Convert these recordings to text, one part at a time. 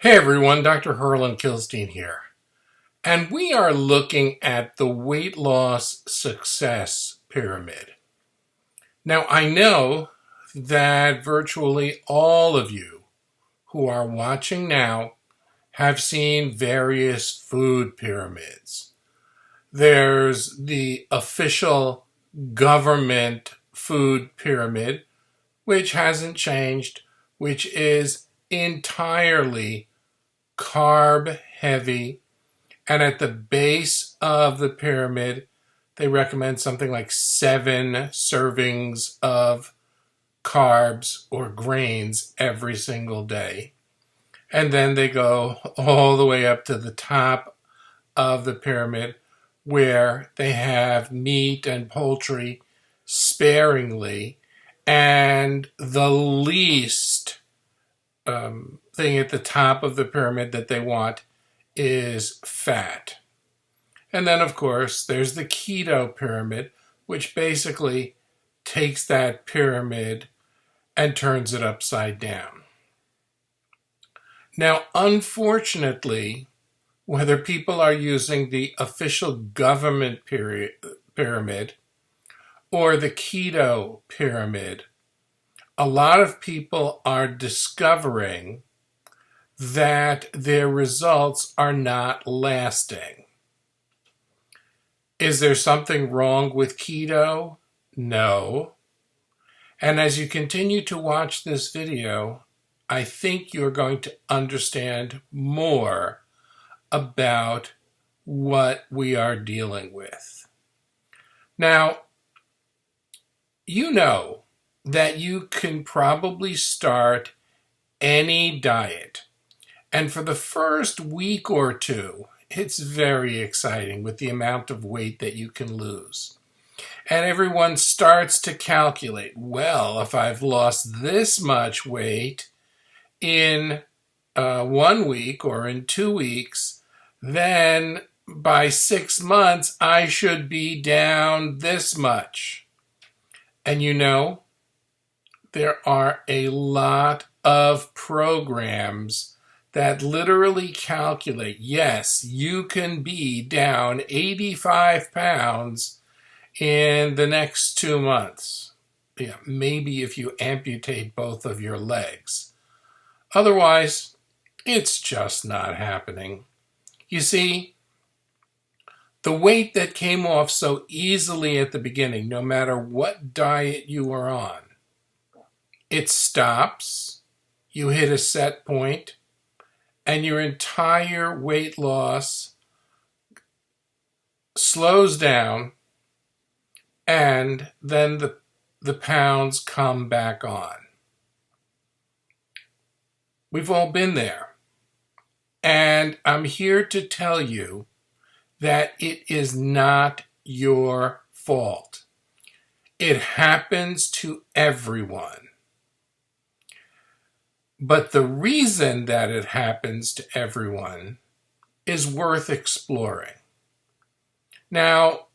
Hey everyone, Dr. Harlan Kilstein here. And we are looking at the weight loss success pyramid. Now, I know that virtually all of you who are watching now have seen various food pyramids. There's the official government food pyramid, which hasn't changed, which is entirely carb heavy, and at the base of the pyramid they recommend something like 7 servings of carbs or grains every single day, and then they go all the way up to the top of the pyramid where they have meat and poultry sparingly, and the least thing at the top of the pyramid that they want is fat. And then, of course, there's the keto pyramid, which basically takes that pyramid and turns it upside down. Now, unfortunately, whether people are using the official government pyramid or the keto pyramid, a lot of people are discovering that their results are not lasting. Is there something wrong with keto? No. And as you continue to watch this video, I think you're going to understand more about what we are dealing with. Now, you know that you can probably start any diet. And for the first week or two, it's very exciting with the amount of weight that you can lose. And everyone starts to calculate, well, if I've lost this much weight in 1 week or in 2 weeks, then by 6 months, I should be down this much. And you know, there are a lot of programs that literally calculate, yes, you can be down 85 pounds in the next 2 months. Yeah, maybe if you amputate both of your legs. Otherwise, it's just not happening. You see, the weight that came off so easily at the beginning, no matter what diet you were on, it stops, you hit a set point, and your entire weight loss slows down, and then the pounds come back on. We've all been there. And I'm here to tell you that it is not your fault. It happens to everyone. But the reason that it happens to everyone is worth exploring. Now,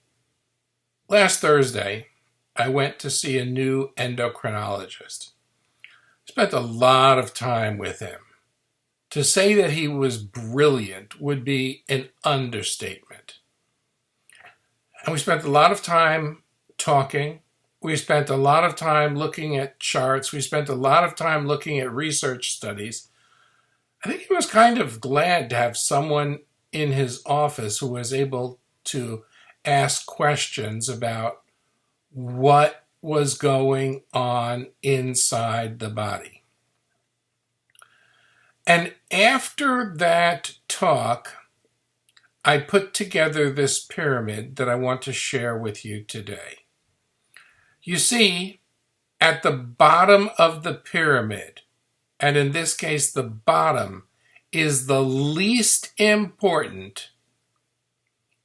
last Thursday, I went to see a new endocrinologist. Spent a lot of time with him. To say that he was brilliant would be an understatement. And we spent a lot of time talking. We spent a lot of time looking at charts. We spent a lot of time looking at research studies. I think he was kind of glad to have someone in his office who was able to ask questions about what was going on inside the body. And after that talk, I put together this pyramid that I want to share with you today. You see, at the bottom of the pyramid, and in this case, the bottom is the least important,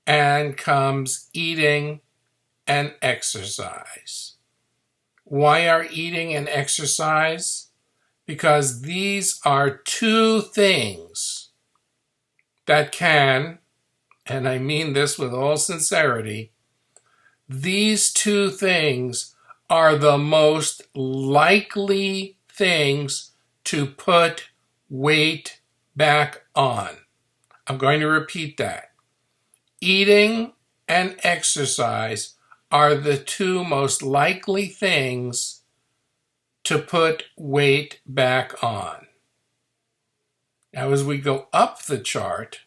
and comes eating and exercise. Why are eating and exercise? Because these are 2 things that can, and I mean this with all sincerity, these 2 things are the most likely things to put weight back on. I'm going to repeat that. Eating and exercise are the two most likely things to put weight back on. Now, as we go up the chart,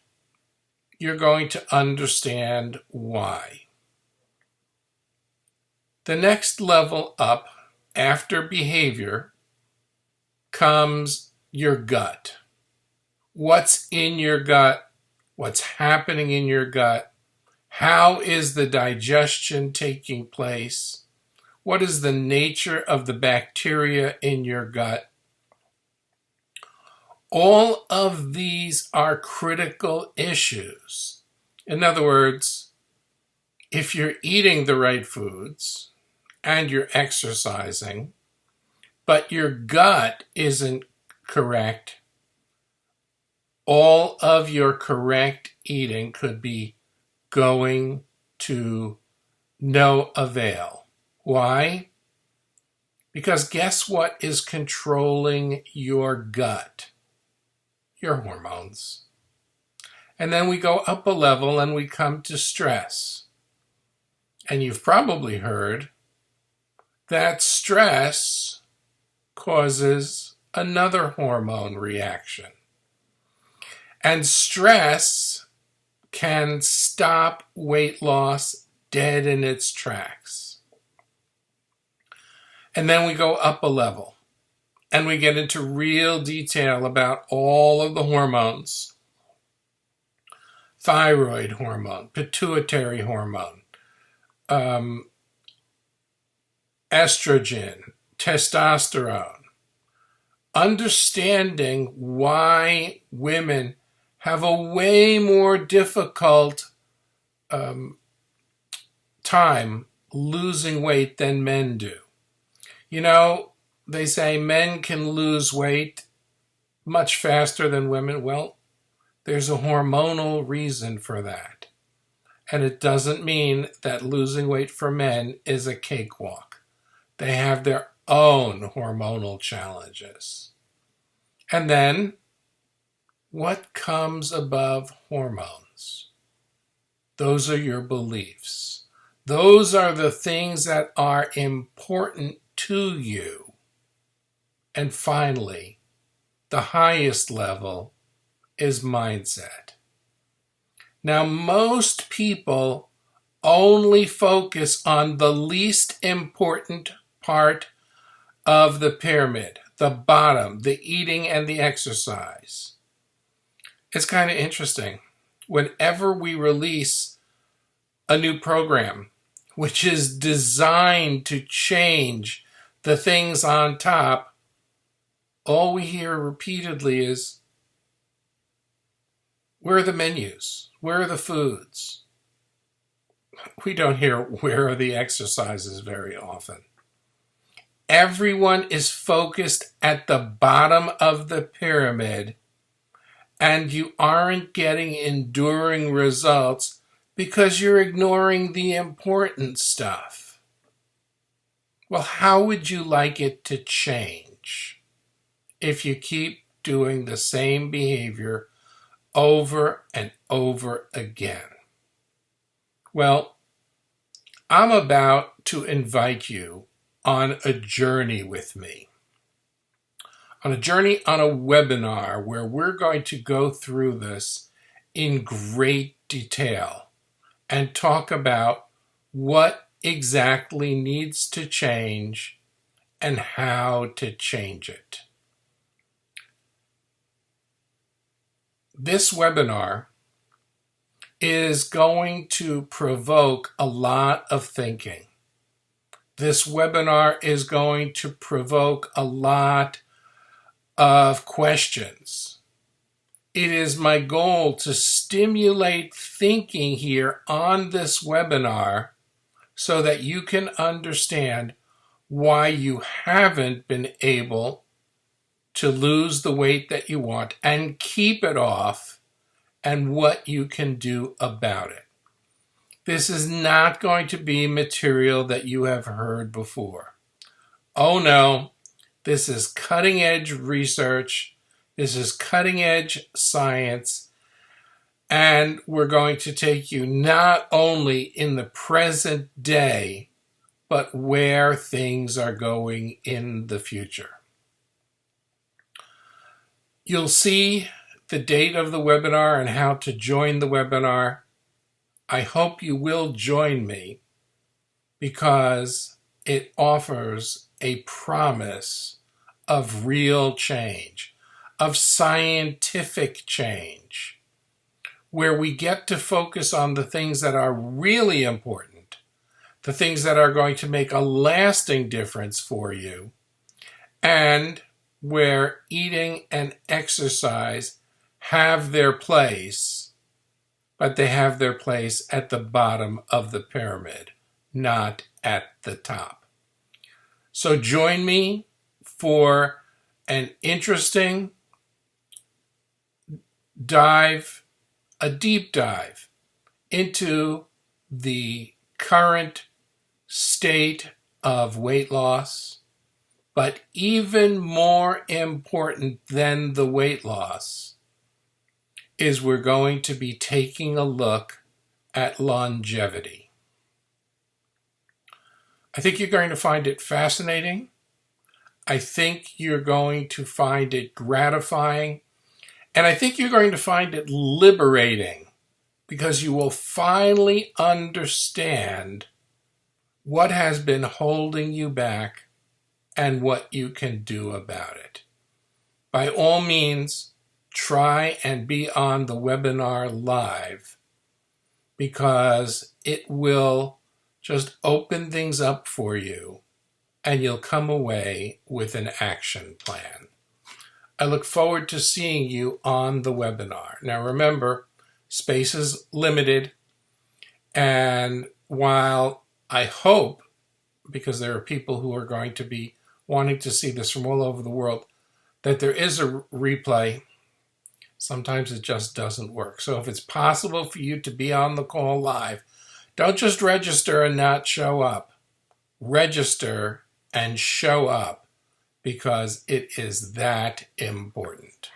you're going to understand why. The next level up after behavior comes your gut. What's in your gut? What's happening in your gut? How is the digestion taking place? What is the nature of the bacteria in your gut? All of these are critical issues. In other words, if you're eating the right foods and you're exercising, but your gut isn't correct, all of your correct eating could be going to no avail. Why? Because guess what is controlling your gut? Your hormones. And then we go up a level and we come to stress. And you've probably heard that stress causes another hormone reaction. And stress can stop weight loss dead in its tracks. And then we go up a level and we get into real detail about all of the hormones. Thyroid hormone, pituitary hormone, estrogen, testosterone. Understanding why women have a way more difficult time losing weight than men do. You know, they say men can lose weight much faster than women. Well, there's a hormonal reason for that. And it doesn't mean that losing weight for men is a cakewalk. They have their own hormonal challenges. And then, what comes above hormones? Those are your beliefs. Those are the things that are important to you. And finally, the highest level is mindset. Now, most people only focus on the least important part of the pyramid, the bottom, the eating and the exercise. It's kind of interesting. Whenever we release a new program, which is designed to change the things on top, all we hear repeatedly is, where are the menus? Where are the foods? We don't hear where are the exercises very often. Everyone is focused at the bottom of the pyramid, and you aren't getting enduring results because you're ignoring the important stuff. Well, how would you like it to change if you keep doing the same behavior over and over again? Well, I'm about to invite you on a journey with me. On a journey on a webinar where we're going to go through this in great detail and talk about what exactly needs to change and how to change it. This webinar is going to provoke a lot of thinking. This webinar is going to provoke a lot of questions. It is my goal to stimulate thinking here on this webinar so that you can understand why you haven't been able to lose the weight that you want and keep it off, and what you can do about it. This is not going to be material that you have heard before. Oh no, this is cutting edge research. This is cutting edge science, and we're going to take you not only in the present day, but where things are going in the future. You'll see the date of the webinar and how to join the webinar. I hope you will join me because it offers a promise of real change, of scientific change, where we get to focus on the things that are really important, the things that are going to make a lasting difference for you, and where eating and exercise have their place, but they have their place at the bottom of the pyramid, not at the top. So join me for an interesting dive, a deep dive into the current state of weight loss, but even more important than the weight loss is we're going to be taking a look at longevity. I think you're going to find it fascinating. I think you're going to find it gratifying. And I think you're going to find it liberating because you will finally understand what has been holding you back and what you can do about it. By all means, try and be on the webinar live because it will just open things up for you and you'll come away with an action plan. I look forward to seeing you on the webinar. Now remember, space is limited, and while I hope, because there are people who are going to be wanting to see this from all over the world, that there is a replay, sometimes it just doesn't work. So if it's possible for you to be on the call live, don't just register and not show up. Register and show up because it is that important.